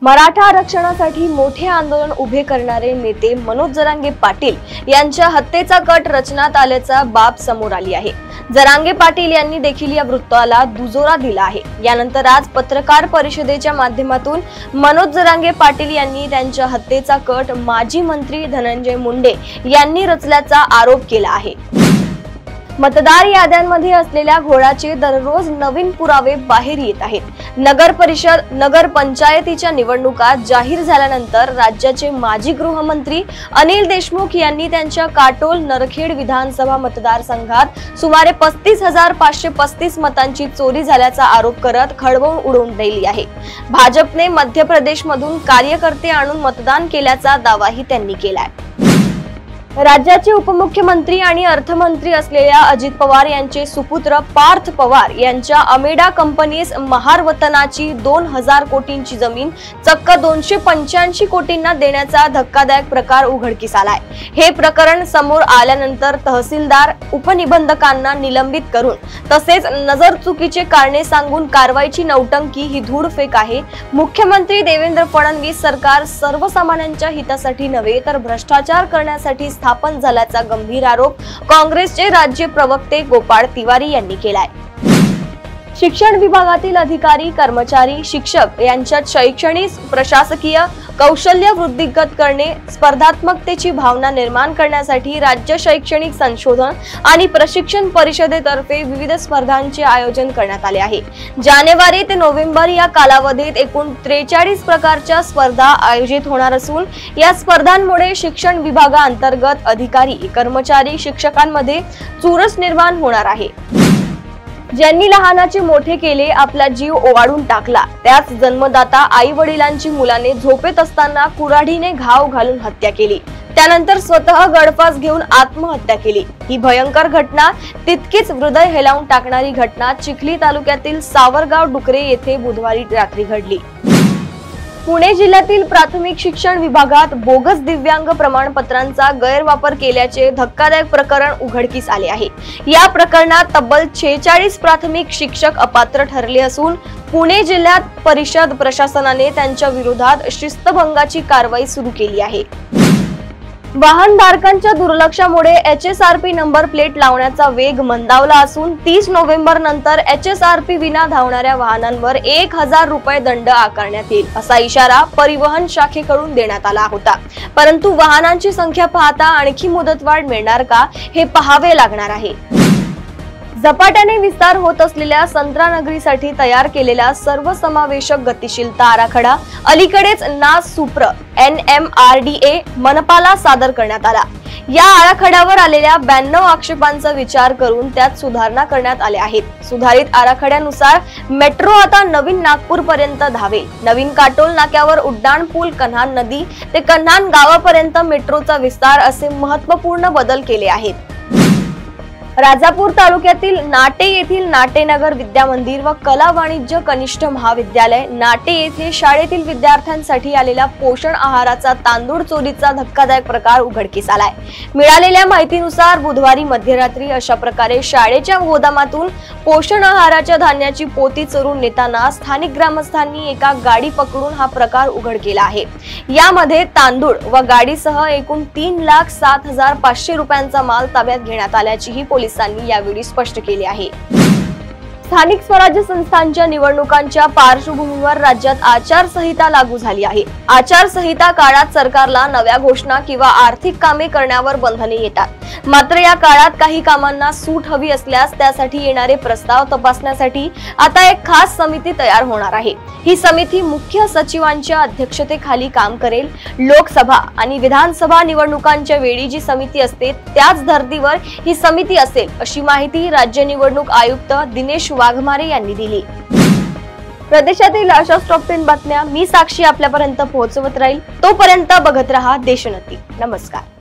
मराठा आरक्षणासाठी मोठे आंदोलन उभे करणारे नेते मनोज जरांगे पाटील यांच्या हत्येचा कट रचण्यात आल्याचा बाब समोर आली आहे। जरांगे पाटील यांनी देखील या वृत्ताला दुजोरा दिला आहे। यानंतर आज पत्रकार परिषदेच्या माध्यमातून मनोज जरांगे पाटील यांनी त्यांच्या हत्येचा कट माजी मंत्री धनंजय मुंडे यांनी रचल्याचा आरोप केला आहे। मतदार याद्यांमध्ये असलेल्या घोळाचे दररोज नवीन पुरावे बाहेर येत आहेत। नगर परिषद, नगर पंचायतीच्या निवडणुका जाहीर झाल्यानंतर राज्याचे माजी गृहमंत्री अनिल देशमुख यांनी त्यांच्या काटोल नरखेड विधानसभा मतदारसंघात सुमारे 35,535 मतांची चोरी झाल्याचा आरोप करत खळबळ उडवून दिली आहे। भाजपने मध्य प्रदेशमधून कार्यकर्ते आणून मतदान केल्याचा दावाही त्यांनी केलाय। राज्याचे उपमुख्यमंत्री आणि अर्थमंत्री असलेल्या अजित पवार यांचे सुपुत्र पार्थ पवार यांच्या अमेडा कंपनीस महारवतनाची 2000 कोटींची जमीन चक्क 285 कोटींना देण्याचा धक्कादायक प्रकार उघडकीस आलाय। हे प्रकरण समोर आल्यानंतर तहसीलदार, उपनिबंधकांना निलंबित करून तसेच नजर चुकीचे कारणे सांगून कारवाईची नौटंकी ही धूडफेक आहे। मुख्यमंत्री देवेंद्र फडणवीस सरकार सर्वसामान्यांच्या हितासाठी नव्हे तर भ्रष्टाचार करण्यासाठी स्थापन झाल्याचा गंभीर आरोप काँग्रेसचे राज्य प्रवक्ते गोपाळ तिवारी यांनी केलाय। शिक्षण विभागातील अधिकारी, कर्मचारी, शिक्षक यांच्यात शैक्षणिक, प्रशासकीय कौशल्य वृद्धिंगत करणे, स्पर्धात्मकतेची भावना निर्माण करण्यासाठी राज्य शैक्षणिक संशोधन आणि प्रशिक्षण परिषदेतर्फे विविध स्पर्धांचे आयोजन करण्यात आले आहे। जानेवारी ते नोव्हेंबर या कालावधीत एकूण 43 प्रकारच्या स्पर्धा आयोजित होणार असून या स्पर्धांमुळे शिक्षण विभागाअंतर्गत अधिकारी, कर्मचारी, शिक्षकांमध्ये चुरस निर्माण होणार आहे। ज्यांनी लहानाचे मोठे केले, आपला जीव ओवाळून टाकला, त्याच जन्मदाता आई वडिलांची मुलाने झोपेत असताना कुऱ्हाडीने घाव घालून हत्या केली, त्यानंतर स्वतः गळफास घेऊन आत्महत्या केली। ही भयंकर घटना, तितकीच हृदय हेलावून टाकणारी घटना चिखली तालुक्यातील सावरगाव डुकरे येथे बुधवारी रात्री घडली। पुणे जिल्ह्यातील प्राथमिक शिक्षण विभागात बोगस दिव्यांग प्रमाणपत्रांचा गैरवापर केल्याचे धक्कादायक प्रकरण उघडकीस आले आहे। या प्रकरणात तब्बल 46 प्राथमिक शिक्षक अपात्र ठरले असून पुणे जिल्ह्यात परिषद प्रशासनाने त्यांच्या विरोधात शिस्तभंगाची कारवाई सुरू केली आहे। वाहनधारकांच्या दुर्लक्षामुळे HSRP नंबर प्लेट लावण्याचा वेग मंदावला असून 30 नोव्हेंबर नंतर HSRP विना धावणाऱ्या वाहनांवर 1000 रुपये दंड आकारण्यात येईल असा इशारा परिवहन शाखेकडून देण्यात आला होता। परंतु वाहनांची संख्या पाहता आणखी मुदतवाढ मिळणार का हे पाहावे लागणार आहे। झपाट्याने विस्तार होत असलेल्या संत्रानगरीसाठी तयार केलेला सर्वसमावेशक गतिशीलता आराखडा अलीकडेच नासुप्र NMRDA मनपाला सादर करण्यात आला। या आराखड्यावर आलेल्या 92 आक्षेपांचा विचार करून त्यात सुधारणा करण्यात आल्या आहेत। सुधारित आराखड्यानुसार मेट्रो आता नवीन नागपूर पर्यंत धावेल। नवीन काटोल नाक्यावर उड्डाण पूल, कन्हान नदी ते कन्हान गावापर्यंत मेट्रोचा विस्तार असे महत्त्वपूर्ण बदल केले आहेत। राजापूर तालुक्यातील नाटे येथील नाटेनगर विद्यामंदिर व कला वाणिज्य कनिष्ठ महाविद्यालय नाटे येथे शाळेतील विद्यार्थ्यांसाठी आलेला पोषण आहाराचा तांदूळ चोरीचा धक्कादायक प्रकार उघडकीस आलाय। मिळालेल्या माहितीनुसार बुधवारी मध्यरात्री अशा प्रकारे शाळेच्या गोदामातून पोषण आहाराच्या धान्याची पोती चोरून नेताना स्थानिक ग्रामस्थांनी एका गाडी पकडून हा प्रकार उघड केला आहे। यामध्ये तांदूळ व गाडीसह एकूण 3,07,500 रुपयांचा माल ताब्यात घेण्यात आल्याचीही पोलिसांनी यावेळी स्पष्ट केले आहे। स्थानिक स्वराज्य संस्थांच्या निवडणुकांच्या पार्श्वभूमीवर राज्यात आचारसंहिता लागू झाली आहे। आचारसंहिता काळात सरकारला नव्या घोषणा किंवा आर्थिक कामे करण्यावर बंधने येतात। मात्र या काळात काही कामांना सूट हवी असल्यास त्यासाठी येणारे प्रस्ताव तपासण्यासाठी आता एक खास समिती तयार होणार आहे। ही समिती मुख्य सचिवांच्या अध्यक्षतेखाली काम करेल। लोकसभा आणि विधानसभा निवडणुकांच्या वेळी जी समिती असते त्याच धर्तीवर ही समिती असेल अशी माहिती राज्य निवडणूक आयुक्त दिनेश वाघमारे यांनी दिली। प्रदेशातील अशा टॉप 10 बातम्या मी साक्षी आपल्यापर्यंत पोहोचवत राहील। तोपर्यंत बघत रहा देशोन्नती। नमस्कार।